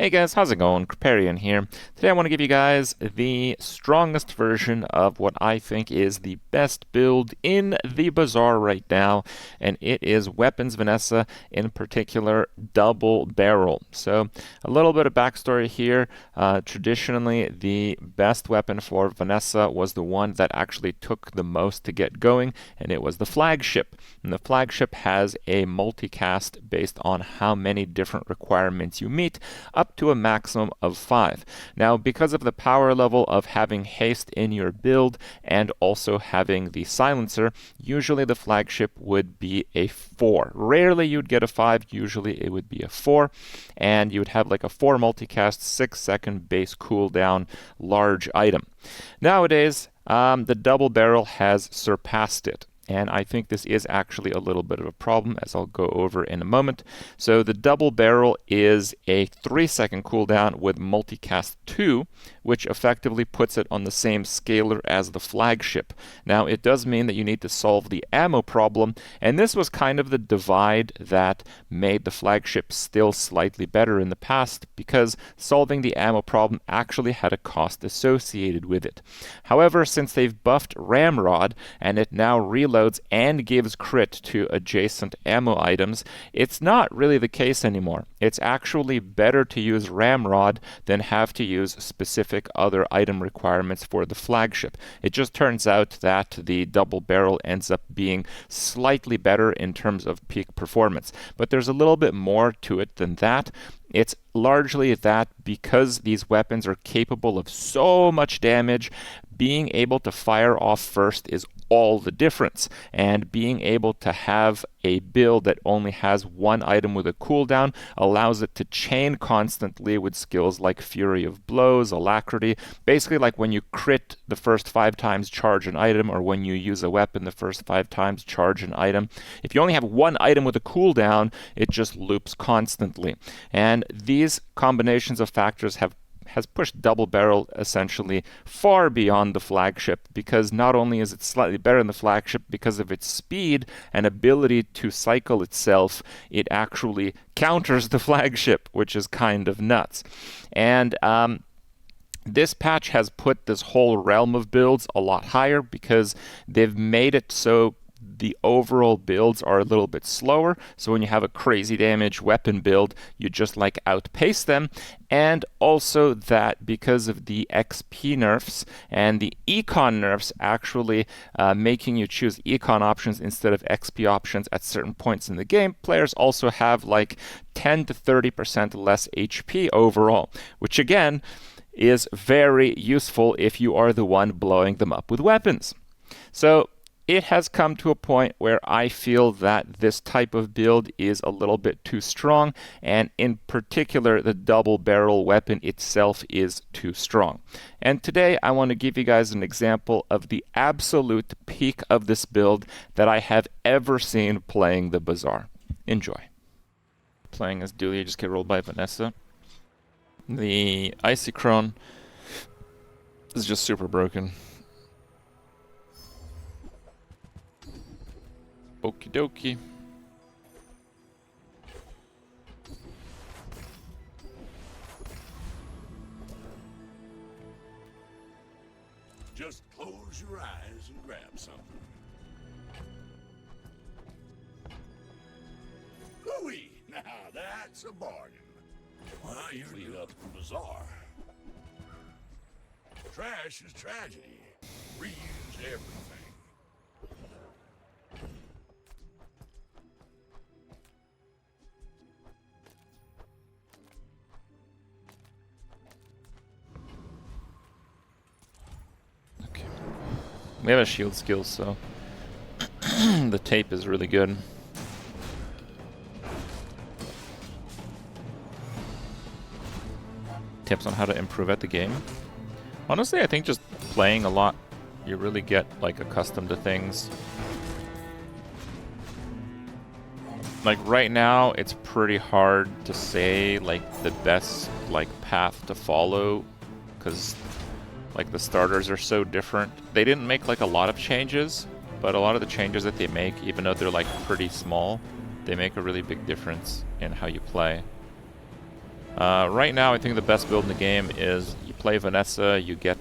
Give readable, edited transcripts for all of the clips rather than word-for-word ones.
Hey guys, how's it going? Kripparrian here. Today I want to give you guys the strongest version of what I think is the best build in the Bazaar right now, and it is Weapons Vanessa, in particular Double Barrel. So a little bit of backstory here. Traditionally, the best weapon for Vanessa was the one that actually took the most to get going, and it was the flagship. And the flagship has a multicast based on how many different requirements you meet, up to a maximum of 5. Now, because of the power level of having haste in your build and also having the silencer, usually the flagship would be a 4. Rarely you'd get a 5, usually it would be a 4, and you would have like a 4 multicast, 6-second base cooldown, large item. Nowadays, the double barrel has surpassed it. And I think this is actually a little bit of a problem, as I'll go over in a moment. So the double barrel is a 3-second cooldown with multicast 2, which effectively puts it on the same scalar as the flagship. Now, it does mean that you need to solve the ammo problem, and this was kind of the divide that made the flagship still slightly better in the past, because solving the ammo problem actually had a cost associated with it. However, since they've buffed Ramrod, and it now reloads and gives crit to adjacent ammo items, it's not really the case anymore. It's actually better to use Ramrod than have to use specific other item requirements for the flagship. It just turns out that the double barrel ends up being slightly better in terms of peak performance. But there's a little bit more to it than that. It's largely that because these weapons are capable of so much damage, being able to fire off first is all the difference. And being able to have a build that only has one item with a cooldown allows it to chain constantly with skills like Fury of Blows, Alacrity. Basically, like when you crit the first 5 times, charge an item, or when you use a weapon the first 5 times, charge an item. If you only have one item with a cooldown, it just loops constantly. And these combinations of factors has pushed double barrel essentially far beyond the flagship, because not only is it slightly better than the flagship because of its speed and ability to cycle itself, it actually counters the flagship, which is kind of nuts. And this patch has put this whole realm of builds a lot higher, because they've made it so the overall builds are a little bit slower. So when you have a crazy damage weapon build, you just like outpace them. And also that because of the XP nerfs and the econ nerfs actually making you choose econ options instead of XP options at certain points in the game, players also have like 10 to 30% less HP overall, which again is very useful if you are the one blowing them up with weapons. So it has come to a point where I feel that this type of build is a little bit too strong, and in particular, the double barrel weapon itself is too strong. And today, I want to give you guys an example of the absolute peak of this build that I have ever seen playing the Bazaar. Enjoy. Playing as Dulia, just get rolled by Vanessa. The Icycrone is just super broken. Okie dokie. Just close your eyes and grab something. Hooey! Now that's a bargain. Well, you're clean up the Bazaar. Trash is tragedy. Reuse everything. We have a shield skill, so the tape is really good. Tips on how to improve at the game. Honestly, I think just playing a lot, you really get like accustomed to things. Like right now, it's pretty hard to say like the best like path to follow, because like the starters are so different. They didn't make like a lot of changes, but a lot of the changes that they make, even though they're like pretty small, they make a really big difference in how you play. Right now, I think the best build in the game is you play Vanessa, you get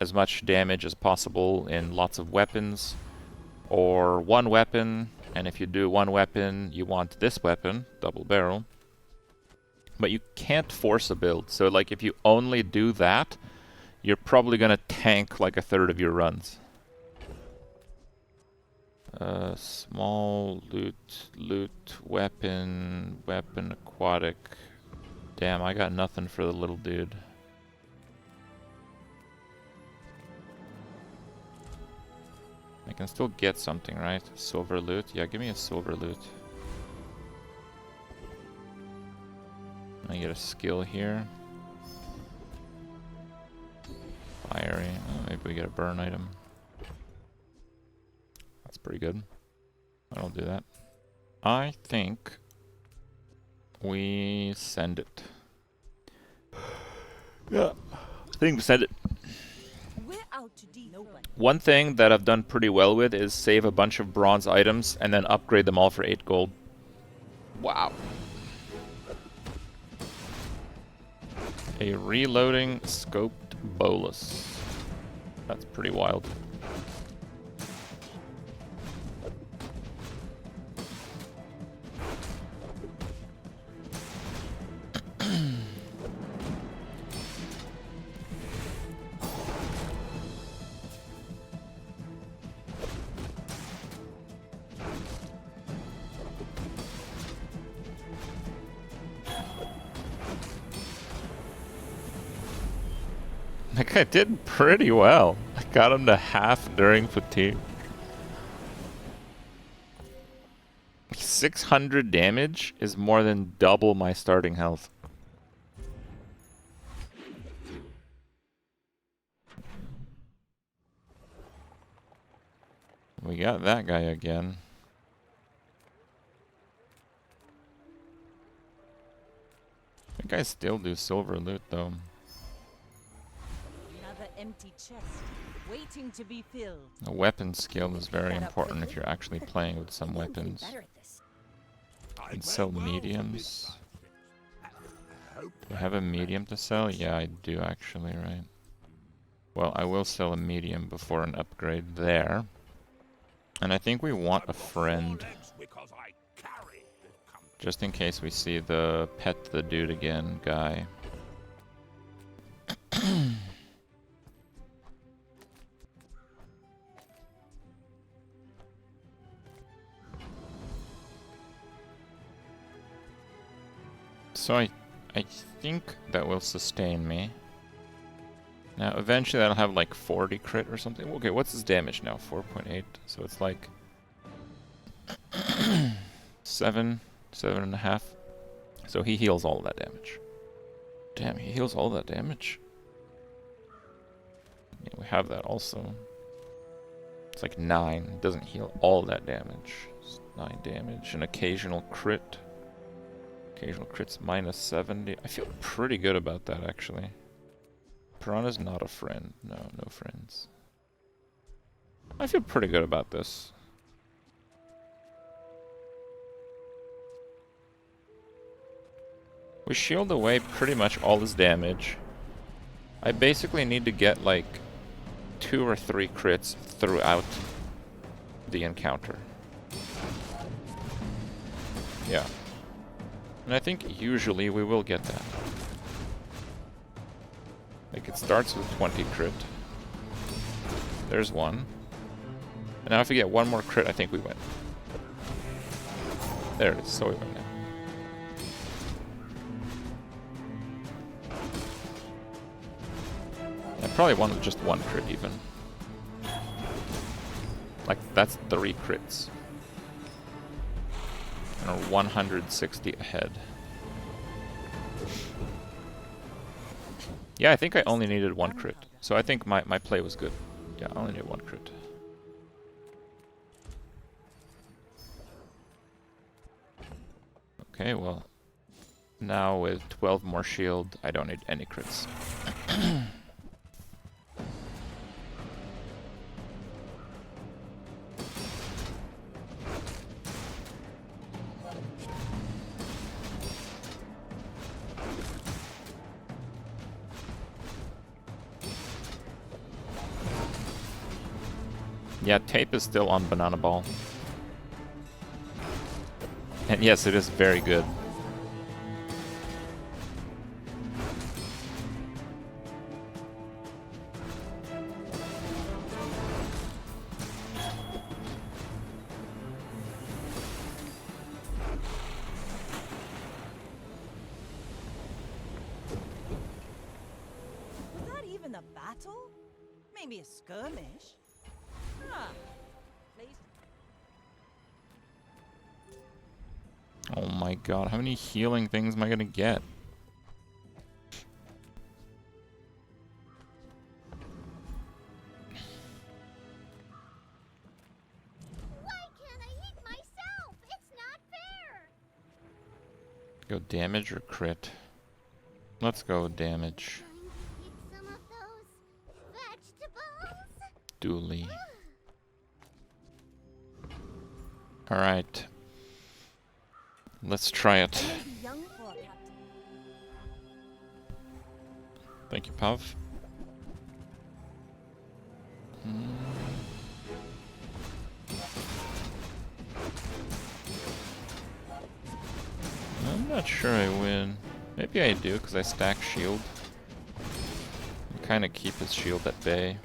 as much damage as possible in lots of weapons, or one weapon, and if you do one weapon, you want this weapon, double barrel. But you can't force a build, so like if you only do that, you're probably gonna tank like a third of your runs. Small loot, weapon, aquatic. Damn, I got nothing for the little dude. I can still get something, right? Silver loot? Yeah, give me a silver loot. I get a skill here. Fiery. Oh, maybe we get a burn item. That's pretty good. I don't do that. I think we send it. Yeah, I think we send it. One thing that I've done pretty well with is save a bunch of bronze items and then upgrade them all for 8 gold. Wow. A reloading scoped bolus. That's pretty wild. That guy did pretty well. I got him to half during fatigue. 600 damage is more than double my starting health. We got that guy again. I think I still do silver loot though. Empty chest, waiting to be filled. A weapon skill is very important if you're actually playing with some weapons. You can sell mediums. Do I have a medium to sell? Yeah, I do actually, right? Well, I will sell a medium before an upgrade there. And I think we want a friend. Just in case we see the pet the dude again guy. So I think that will sustain me. Now eventually that'll have like 40 crit or something. Okay, what's his damage now? 4.8. So it's like 7.5. So he heals all that damage. Damn, he heals all that damage. Yeah, we have that also. It's like 9. It doesn't heal all that damage. It's 9 damage. An occasional crit. Occasional crits minus 70. I feel pretty good about that, actually. Piranha's not a friend. No, no friends. I feel pretty good about this. We shield away pretty much all his damage. I basically need to get like 2 or 3 crits throughout the encounter. Yeah. And I think usually we will get that. Like it starts with 20 crit. There's one. And now if we get one more crit, I think we win. There it is, so we win now. I probably won with just 1 crit even. Like that's 3 crits. And we're 160 ahead. Yeah, I think I only needed 1 crit. So I think my play was good. Yeah, I only need 1 crit. Okay, well, now with 12 more shield, I don't need any crits. Yeah, tape is still on Banana Ball. And yes, it is very good. Was that even a battle? Maybe a skirmish? Ah, please. Oh my god, how many healing things am I gonna get? Why can't I eat myself? It's not fair. Go damage or crit? Let's go damage. Going to eat some of those vegetables? Dually. Alright. Let's try it. I may be young for a captain. Thank you, Pav. I'm not sure I win. Maybe I do, because I stack shield. Kind of keep his shield at bay.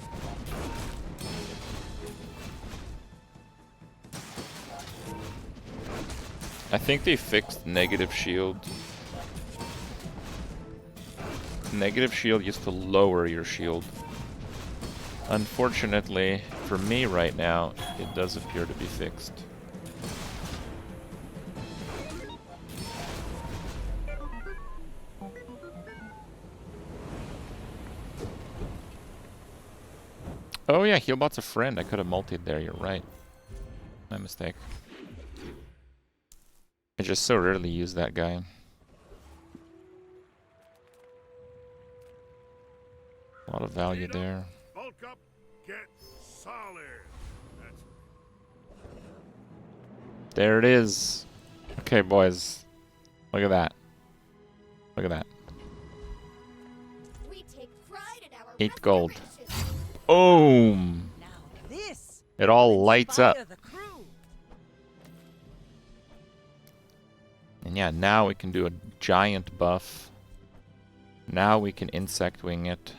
I think they fixed negative shield. Negative shield used to lower your shield. Unfortunately, for me right now, it does appear to be fixed. Oh yeah, Healbot's a friend. I could have multied there, you're right. My mistake. I just so rarely use that guy. A lot of value there. Bulk up, get solid. That's There it is. Okay, boys. Look at that. Look at that. We take pride in our 8 gold. restoration. Boom! Now this It all will lights up. inspire the crew. And yeah, now we can do a giant buff. Now we can insect wing it.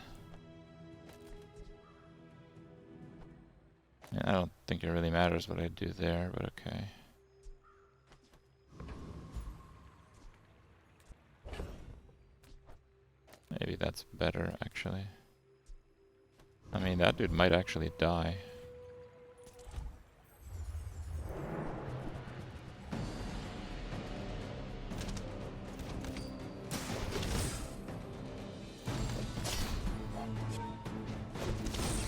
Yeah, I don't think it really matters what I do there, but okay. Maybe that's better, actually. I mean, that dude might actually die.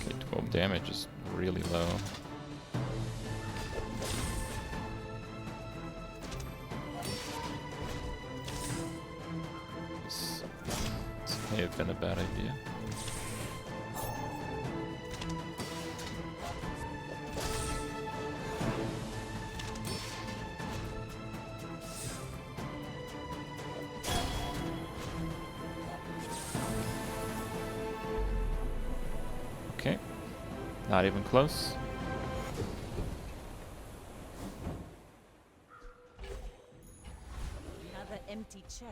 Okay, 12 damage is really low. This may have been a bad idea. Okay, not even close. Another empty chest,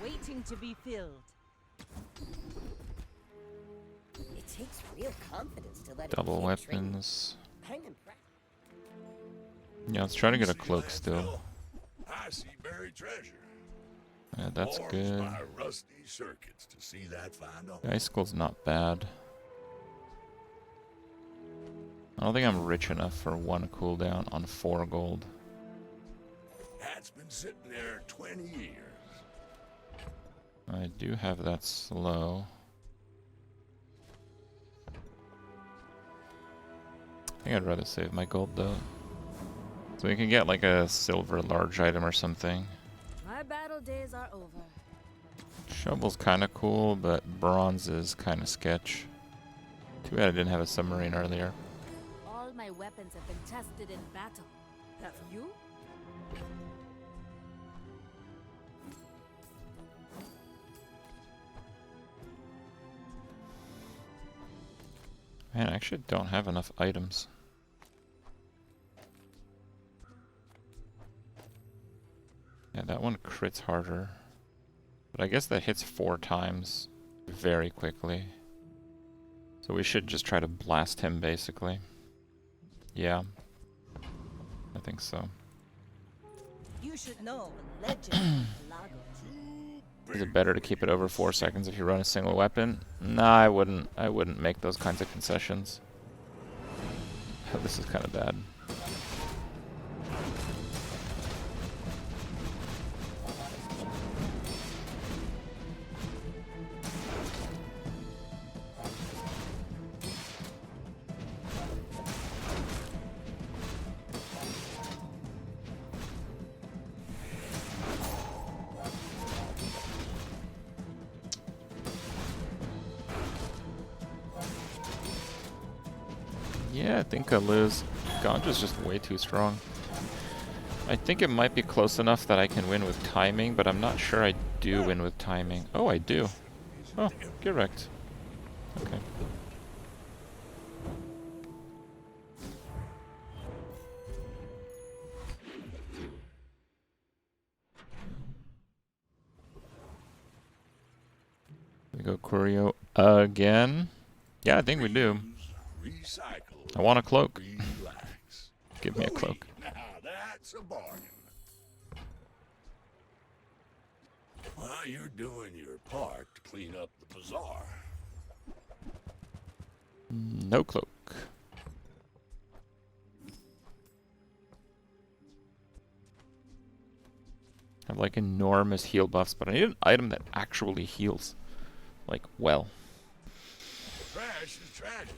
waiting to be filled. It takes real confidence to let Double a kid train. weapons. I'm impressed. Yeah, let's try to get a See, cloak Lance, still. no. I see buried treasure. Yeah, that's Forms good. my rusty circuits to see that find a The icicle's not bad. I don't think I'm rich enough for 1 cooldown on 4 gold. That's been sitting there 20 years. I do have that slow. I think I'd rather save my gold though. So we can get like a silver large item or something. My battle days are over. Shovel's kinda cool, but bronze is kinda sketch. Too bad I didn't have a submarine earlier. All my weapons have been tested in battle. Have you? Man, I actually don't have enough items. one crits harder. But I guess that hits 4 times very quickly. So we should just try to blast him, basically. Yeah. I think so. You should know, legend. Lago. Is it better to keep it over 4 seconds if you run a single weapon? Nah, I wouldn't. I wouldn't make those kinds of concessions. Oh, this is kind of bad. Yeah, I think I lose. Ganja's just way too strong. I think it might be close enough that I can win with timing, but I'm not sure I do win with timing. Oh, I do. Oh, get wrecked. Okay. We go Curio again. Yeah, I think we do. Recycle. I want a cloak. Relax. Give me a cloak. Now that's a bargain. While you're doing your part to clean up the bazaar, No cloak. I have like enormous heal buffs, but I need an item that actually heals. Like, well. trash is tragedy.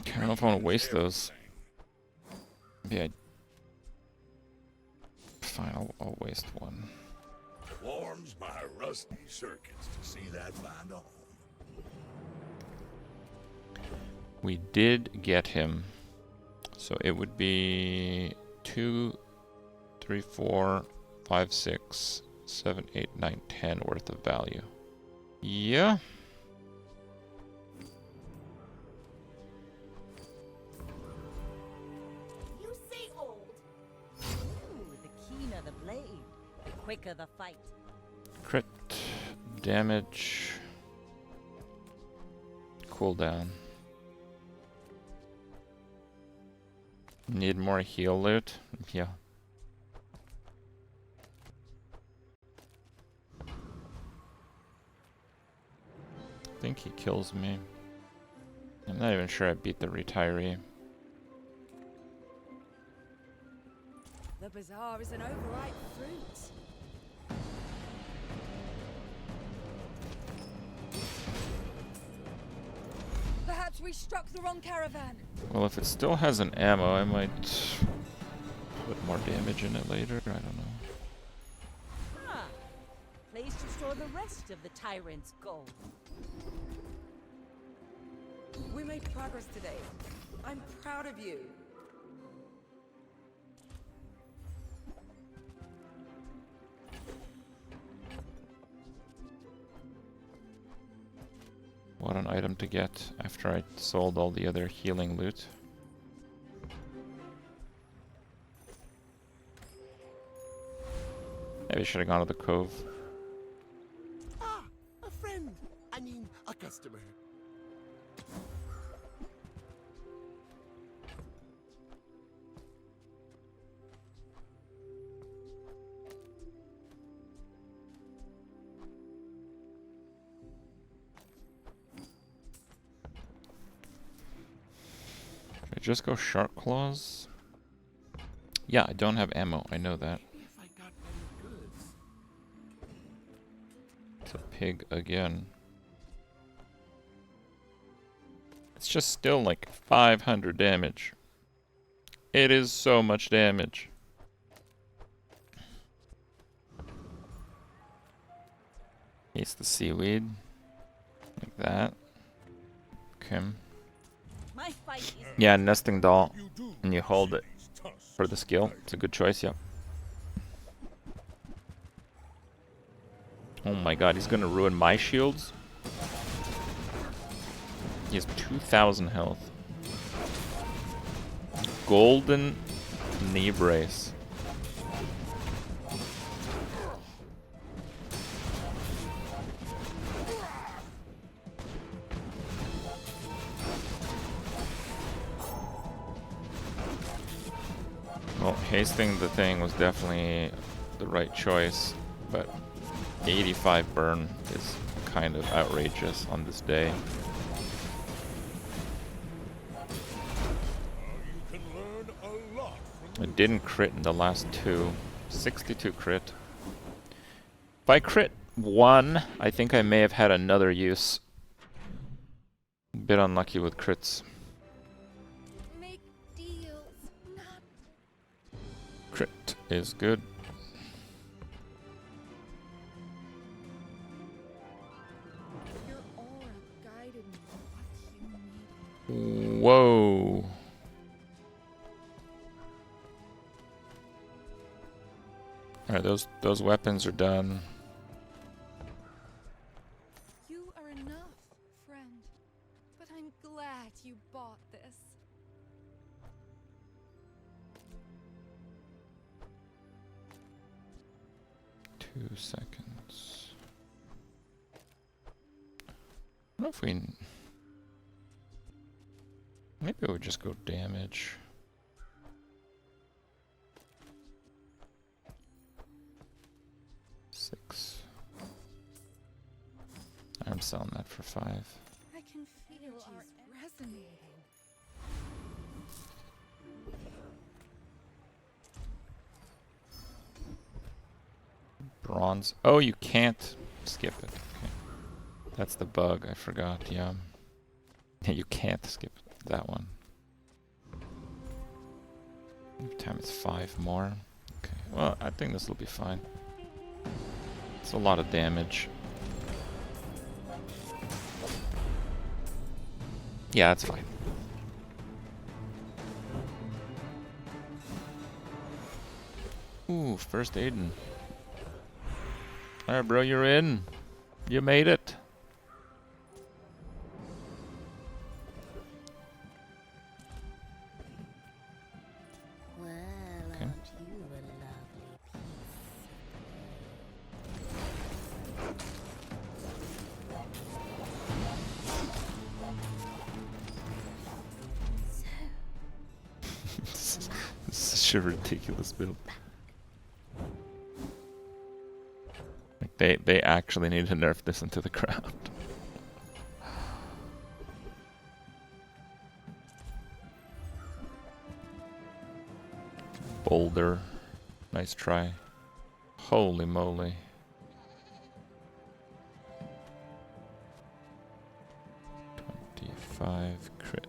I don't know if I want to waste those. Maybe fine, I'll waste one. Warms my rusty circuits to see that find a home. We did get him. So it would be 2, 3, 4, 5, 6, 7, 8, 9, 10 worth of value. Yeah. You say old. Ooh, the keener the blade, the quicker the fight. Crit damage. Cooldown. Need more heal loot? Yeah. I think he kills me. I'm not even sure I beat the retiree. The bazaar is an overripe fruit. Perhaps we struck the wrong caravan. Well, if it still has an ammo, I might put more damage in it later. I don't know. Ah, place to store the rest of the tyrant's gold. We made progress today. I'm proud of you. What an item to get after I sold all the other healing loot. Maybe I should have gone to the cove. Ah, a friend. I mean, a customer. Should I just go shark claws? Yeah, I don't have ammo. I know that. If I got better goods. It's a pig again. It's just still like 500 damage. It is so much damage. Eats the seaweed. Like that. Okay. My fight is Yeah, nesting doll. You do And you hold it these tusks. for the skill. It's a good choice, yeah. Oh my god, he's gonna ruin my shields. He has 2,000 health. Golden knee brace. Hasting the thing was definitely the right choice, but 85 burn is kind of outrageous on this day. You can learn a lot from It didn't crit in the last two. 62 crit. If I crit one, I think I may have had another use. A bit unlucky with crits. Make deals, not Crit is good. Your aura guided me to what you needed. Whoa. Alright, those weapons are done. You are enough, friend. But I'm glad you bought this. Two seconds. I don't know if we... Maybe we'll just go damage. Six. I'm selling that for 5. I can feel our resonating. Bronze. Oh, you can't skip it. Okay. That's the bug. I forgot. Yeah. Yeah, you can't skip that one. Time is 5 more. Okay. Well, I think this will be fine. It's a lot of damage. Yeah, that's fine. Ooh, first Aiden. Alright, bro, you're in. You made it. Well, Okay. aren't you a lovely This is such a ridiculous build. Like they actually need to nerf this into the ground. Boulder. Nice try. Holy moly. $25 crit.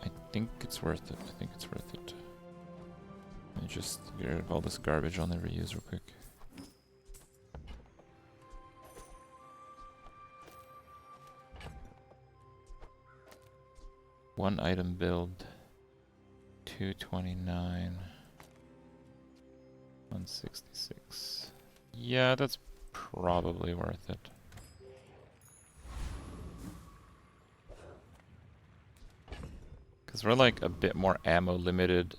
I think it's worth it. I think it's worth it. Let me just get rid of all this garbage I'll never use real quick. One item build. 229. 166. Yeah, that's probably worth it. Because we're like a bit more ammo limited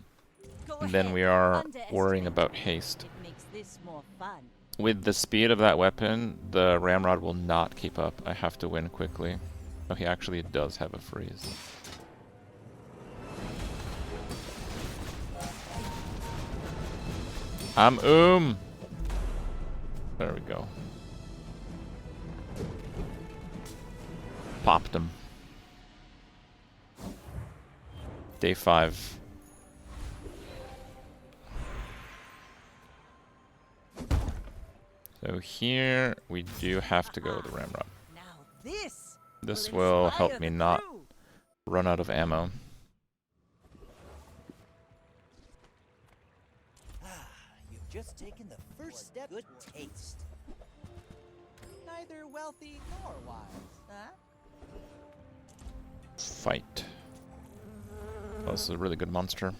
Go than ahead, we are underestimate worrying it. about haste. It makes this more fun. With the speed of that weapon, the ramrod will not keep up. I have to win quickly. Oh, he actually does have a freeze. There we go. Popped him. Day 5. So here we do have to go with the ramrod. Now this This will will inspire help me the not crew. run out of ammo. You've just taken the first step. Good taste. Neither wealthy nor wise, huh? Fight. Oh, this is a really good monster.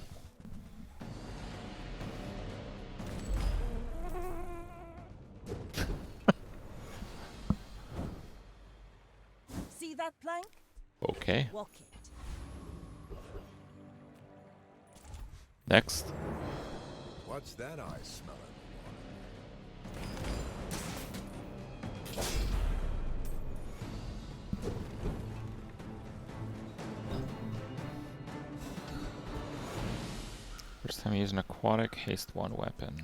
See that plank? Okay. Walk it. Next. What's that I smell? Time to use an aquatic haste 1 weapon.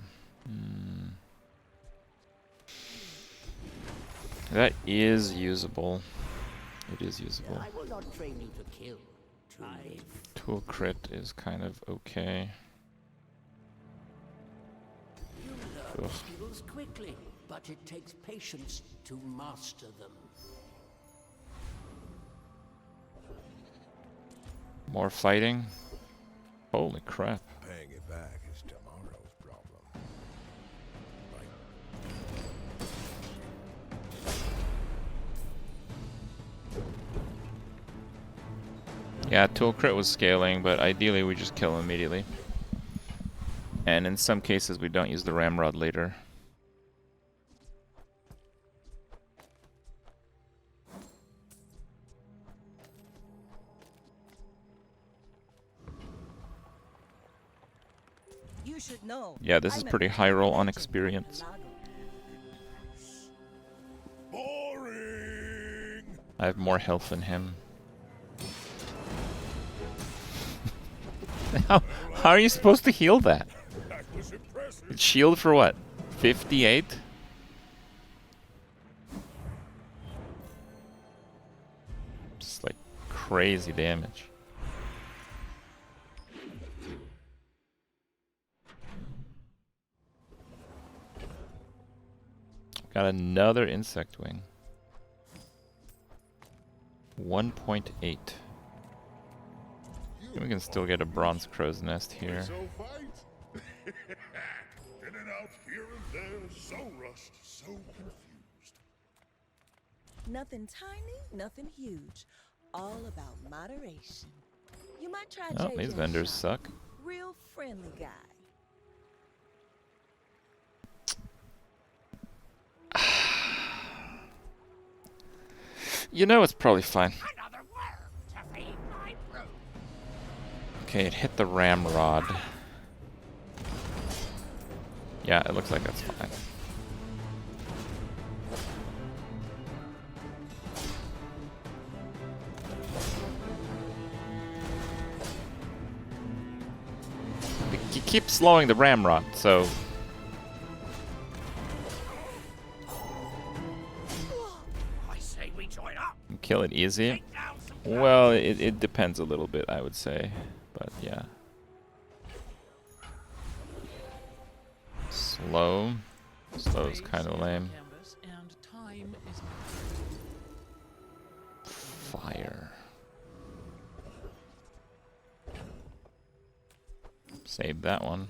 That is usable. It is usable. I will not train you to kill, to live. Tool crit is kind of okay. You learn skills quickly, but it takes patience to master them. More fighting? Holy crap. Paying it back is tomorrow's problem. Yeah, tool crit was scaling, but ideally we just kill him immediately. And in some cases we don't use the ramrod later. You should know. Yeah, this is I'm a pretty high roll on legend experience. of Boring! I have more health than him. How are you supposed to heal that? That was impressive. Shield for what? 58? Just like crazy damage. Got another insect wing. 1.8. We can still get a bronze crow's nest here. So fight. In and out here and there, so rushed, so confused. Nothing tiny, nothing huge. All about moderation. You might try Oh, JJ's these vendors shop. suck. Real friendly guy. You know it's probably fine. Another worm to feed my brood. Okay, it hit the ramrod. Yeah, it looks like that's fine. You keep slowing the ramrod, so I say we join up. you kill it easy. Take down some Well, it depends a little bit, I would say, but yeah. Slow. Slow's kind of lame. And time is Fire. Save that one.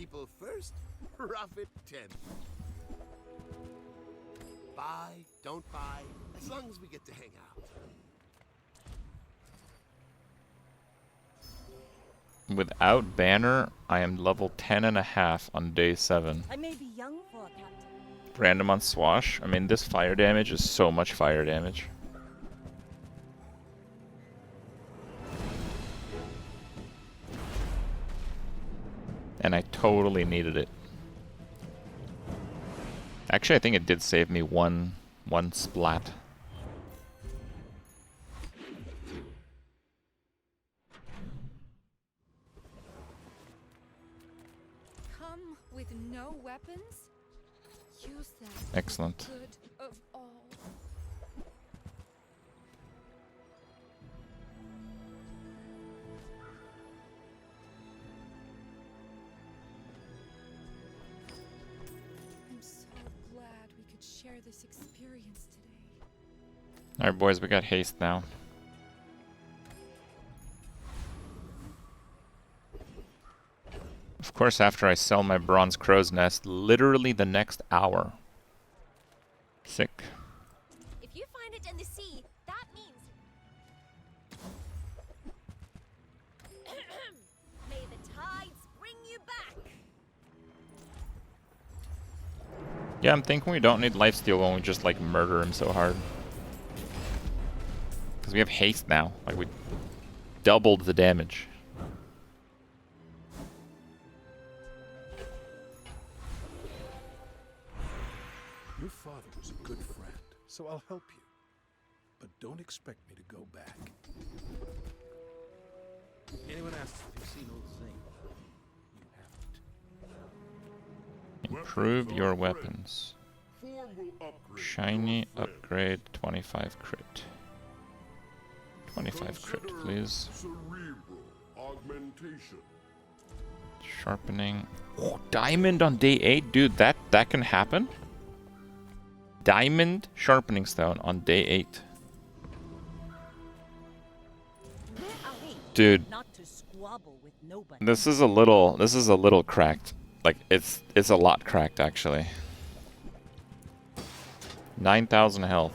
people first, profit 10. Buy, don't buy, as long as we get to hang out. Without banner, I am level 10.5 on day 7. I may be young for a captain. Random on swash. I mean, this fire damage is so much fire damage. And I totally needed it. Actually, I think it did save me one splat. Come with no weapons? Use them. Excellent. For the good of all. I'm so glad we could share this experience today. Alright, boys, we got haste now. Of course, after I sell my bronze crow's nest, literally the next hour. Sick. If you find it in the sea, that means... May the tides bring you back. Yeah, I'm thinking we don't need lifesteal when we just, like, murder him so hard. Because we have haste now. Like, we doubled the damage. Your father was a good friend, so I'll help you. But don't expect me to go back. Anyone past, they've seen old things. You haven't. Improve your weapons. Form will upgrade Shiny your friend. upgrade 25 crit. 25 crit, Consider please. Cerebral augmentation. Sharpening. Oh, diamond on day 8? Dude, that can happen? Diamond sharpening stone on day 8. Dude, Not to squabble with nobody. this is a little cracked. Like it's a lot cracked actually. 9,000 health.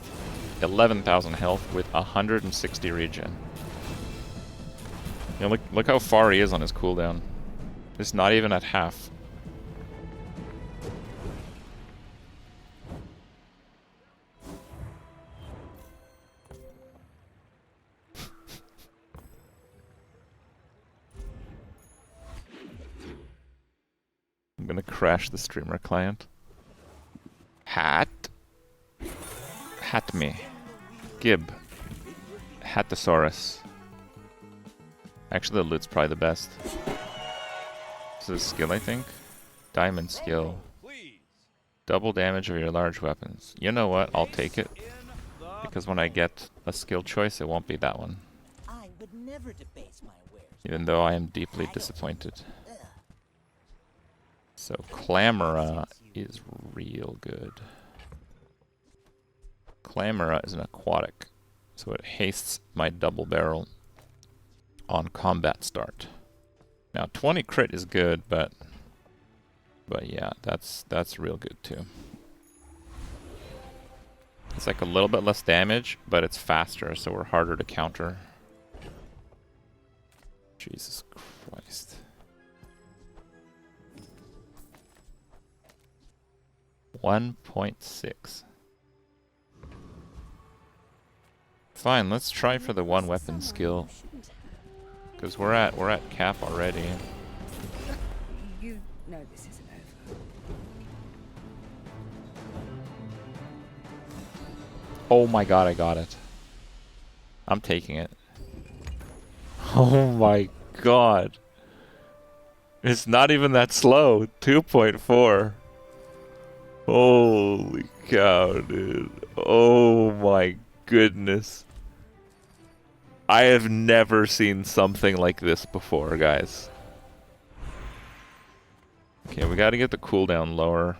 11,000 health with 160 regen. You know, look how far he is on his cooldown. It's not even at half. I'm gonna crash the streamer client. Hat me. Gib. Hatosaurus. Actually, the loot's probably the best. This is skill, I think. Diamond skill. Double damage of your large weapons. You know what? I'll take it. Because when I get a skill choice, it won't be that one. I would never debase my wares. Even though I am deeply disappointed. So, Clamora is real good. Clamora is an aquatic, so it hastes my double barrel on combat start. Now 20 crit is good, but yeah, that's real good too. It's like a little bit less damage, but it's faster, so we're harder to counter. Jesus Christ. $1.6. Fine, let's try for the one weapon skill. Because we're at cap already. You know this isn't over. Oh my god, I got it. I'm taking it. Oh my god. It's not even that slow. 2.4. Holy cow, dude. Oh my goodness. I have never seen something like this before, guys. Okay, we gotta get the cooldown lower.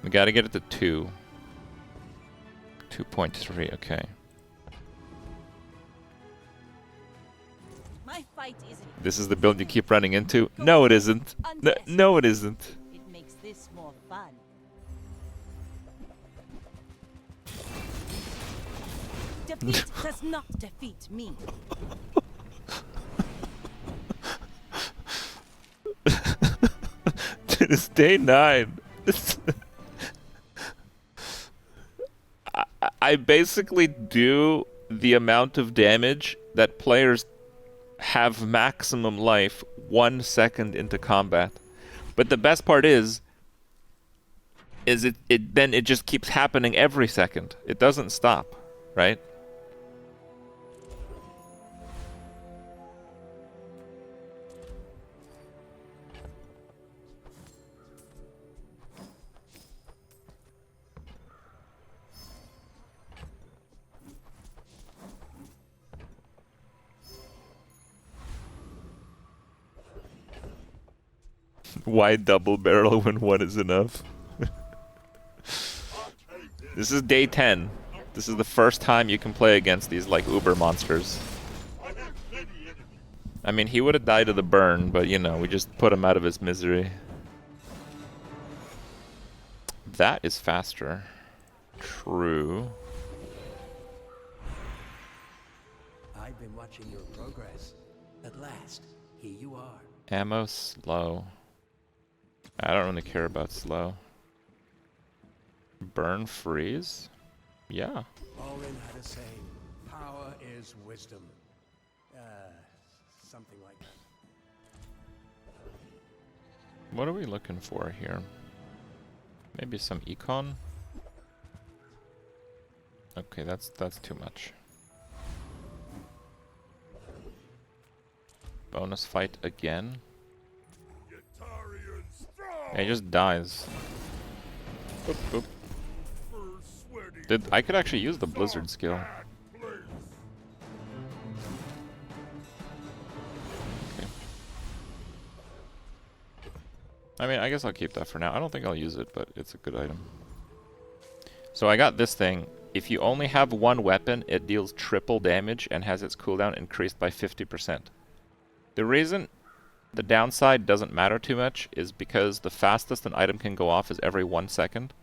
We gotta get it to 2. 2.3, okay. My fight isn't. This is the build you keep running into? No, it isn't. No, it isn't. It makes this more fun. Defeat does not defeat me. It's day 9. I basically do the amount of damage that players have maximum life 1 second into combat. But the best part is it just keeps happening every second. It doesn't stop, right? Why double barrel when one is enough? This is day 10. This is the first time you can play against these like uber monsters. I mean, he would have died of the burn, but you know, we just put him out of his misery. That is faster. True. I've been watching your progress. At last, here you are. Ammo slow. I don't really care about slow. Burn freeze? Yeah. Orin had a saying, power is wisdom. Something like that. What are we looking for here? Maybe some econ? Okay, that's too much. Bonus fight again. Yeah, he just dies. Boop, boop. I could actually use the blizzard skill. Okay. I mean, I guess I'll keep that for now. I don't think I'll use it, but it's a good item. So I got this thing. If you only have one weapon, it deals triple damage and has its cooldown increased by 50%. The reason the downside doesn't matter too much is because the fastest an item can go off is every 1 second.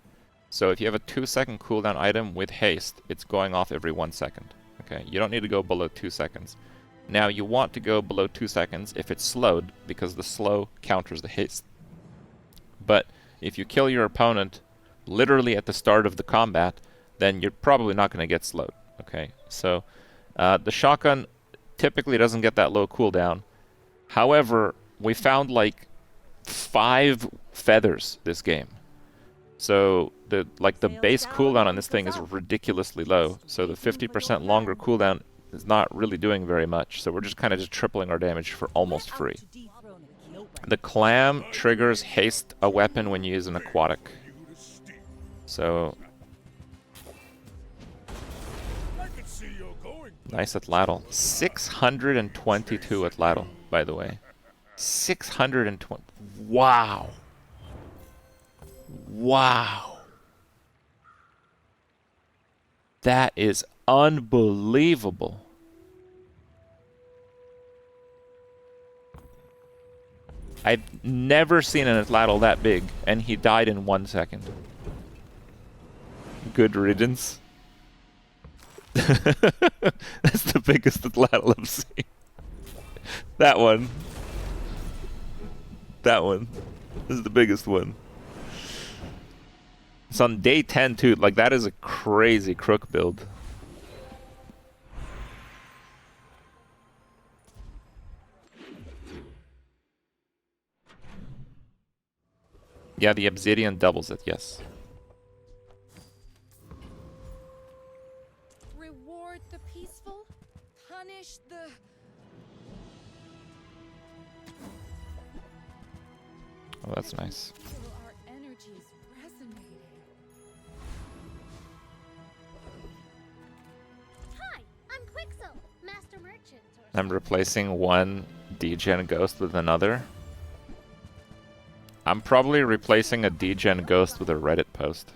So if you have a 2-second cooldown item with haste, it's going off every 1 second. Okay, you don't need to go below 2 seconds. Now you want to go below 2 seconds if it's slowed, because the slow counters the haste. But if you kill your opponent literally at the start of the combat, then you're probably not going to get slowed. Okay, so the shotgun typically doesn't get that low cooldown. However, we found like 5 feathers this game. So the base cooldown on this thing is ridiculously low. So the 50% longer cooldown is not really doing very much. So we're just kind of just tripling our damage for almost free. The clam triggers haste a weapon when you use an aquatic. So nice at Lattle. 622 at Lattle, by the way. 620. Wow. Wow. That is unbelievable. I've never seen an Atlatl that big, and he died in 1 second. Good riddance. That's the biggest Atlatl I've seen. That one. That one. This is the biggest one. It's on day 10 too. Like, that is a crazy crook build. Yeah, the obsidian doubles it, yes. Reward the peaceful, punish the... Oh, that's nice. Our energies resonating. Hi, I'm Quixel, Master Merchant. I'm replacing one degen ghost with another. I'm probably replacing a degen ghost with a Reddit post.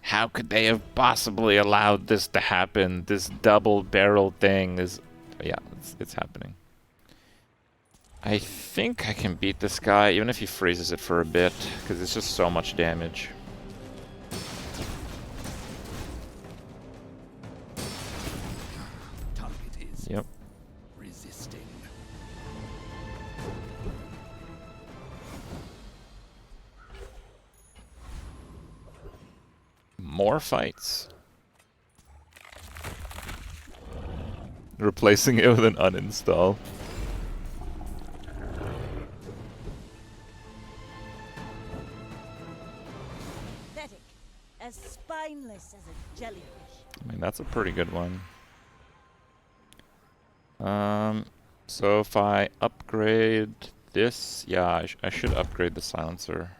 How could they have possibly allowed this to happen? This double-barrel thing is... Yeah, it's happening. I think I can beat this guy, even if he freezes it for a bit, because it's just so much damage. Target is Yep. resisting. More fights. Replacing it with an uninstall. Pathetic. As spineless as a jellyfish. I mean, that's a pretty good one. So if I upgrade this, yeah, I should upgrade the silencer.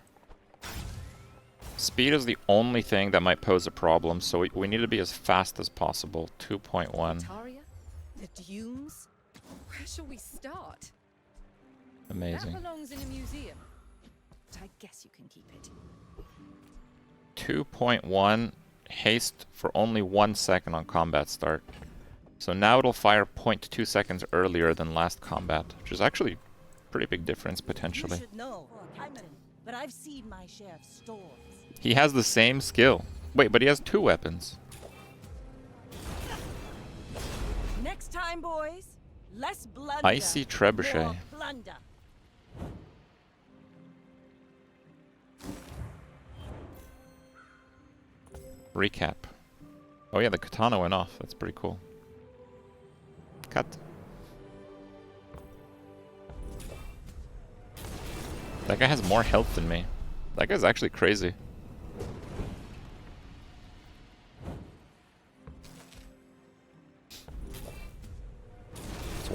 Speed is the only thing that might pose a problem, so we need to be as fast as possible. 2.1. Taria? The dunes? Where shall we start? Amazing. That belongs in a museum. But I guess you can keep it. 2.1 haste for only 1 second on combat start. So now it'll fire 0.2 seconds earlier than last combat, which is actually a pretty big difference potentially. You should know, but I've seen my share of storms. He has the same skill. Wait, but he has 2 weapons. Next time, boys, less blunder. Icy Trebuchet. More blunder. Recap. Oh yeah, the katana went off. That's pretty cool. Cut. That guy has more health than me. That guy's actually crazy.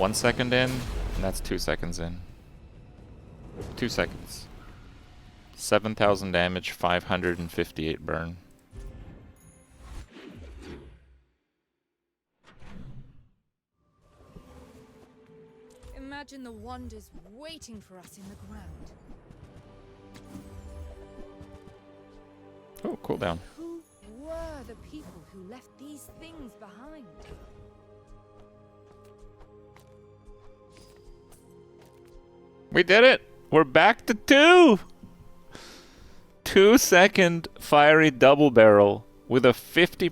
1 second in, and that's 2 seconds in. 2 seconds. 7,000 damage, 558 burn. Imagine the wonders waiting for us in the ground. Oh, cooldown. Who were the people who left these things behind? We did it! We're back to 2! 2-second fiery double barrel with a 50%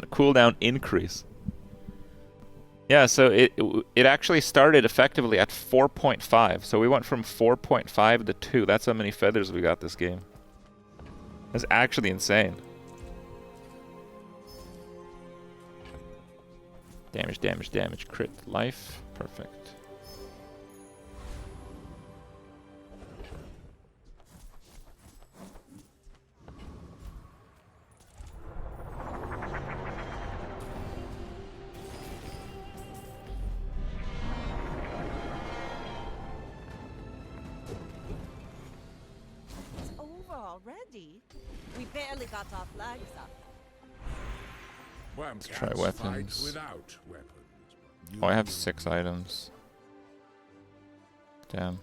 cooldown increase. Yeah, so it actually started effectively at 4.5. So we went from 4.5 to 2. That's how many feathers we got this game. That's actually insane. Damage, damage, damage. Crit life. Perfect. Already? We barely got our flags up. Let's try weapons. Without weapons. Oh, I have 6 items. Damn.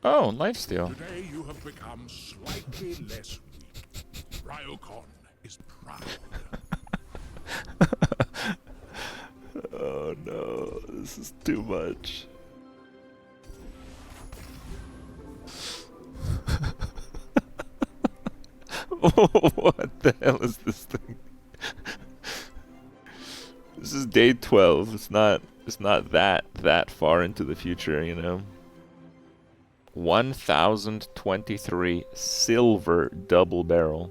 Oh, lifesteal. Today you have become slightly less weak. Ryokon is proud. Oh no, this is too much. What the hell is this thing? This is day 12. It's not that far into the future, you know. 1023 silver double barrel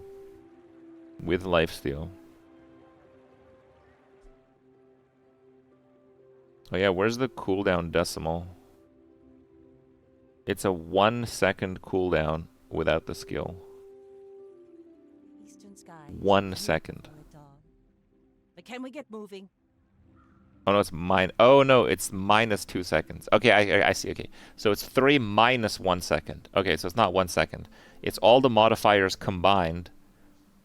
with lifesteal. Oh yeah, where's the cooldown decimal? It's a 1 second cooldown without the skill. 1 second. But can we get moving? Oh no, it's oh no, it's minus 2 seconds. Okay, I see. Okay, so it's 3 minus 1 second. Okay, so it's not 1 second. It's all the modifiers combined.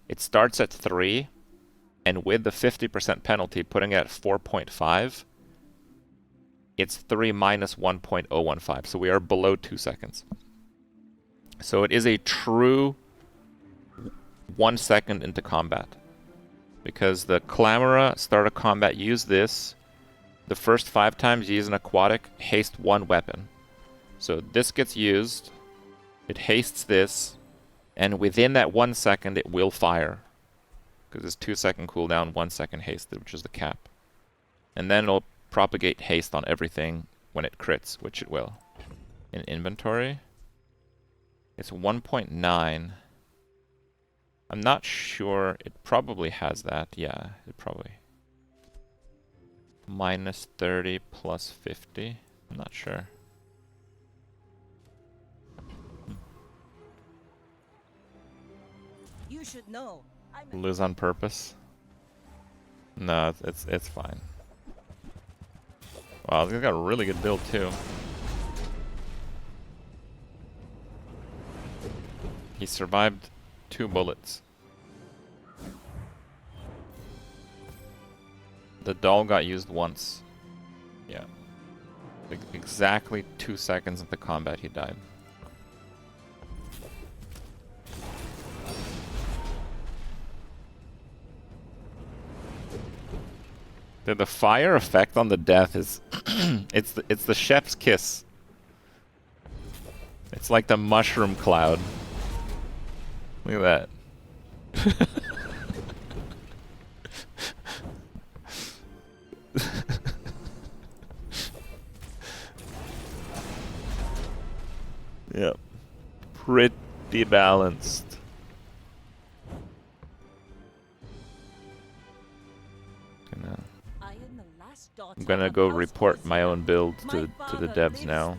It starts at 3, and with the 50% penalty, putting it at 4.5, it's 3 minus 1.015. So we are below 2 seconds. So it is a true 1 second into combat. Because the Clamora start of combat use this. The first 5 times you use an aquatic, haste 1 weapon. So this gets used, it hastes this, and within that 1 second it will fire. Because it's 2 second cooldown, 1 second haste, which is the cap. And then it'll propagate haste on everything when it crits, which it will. In inventory, it's 1.9. I'm not sure. It probably has that. Yeah, it probably. Minus 30 plus 50. I'm not sure. You should know. Lose on purpose? No, it's fine. Wow, this guy's got a really good build too. He survived 2 bullets. The doll got used once. Yeah. Like exactly 2 seconds into combat he died. The fire effect on the death is it's the chef's kiss. It's like the mushroom cloud. Look at that. Yep. Pretty balanced. I'm gonna go report my own build to the devs now.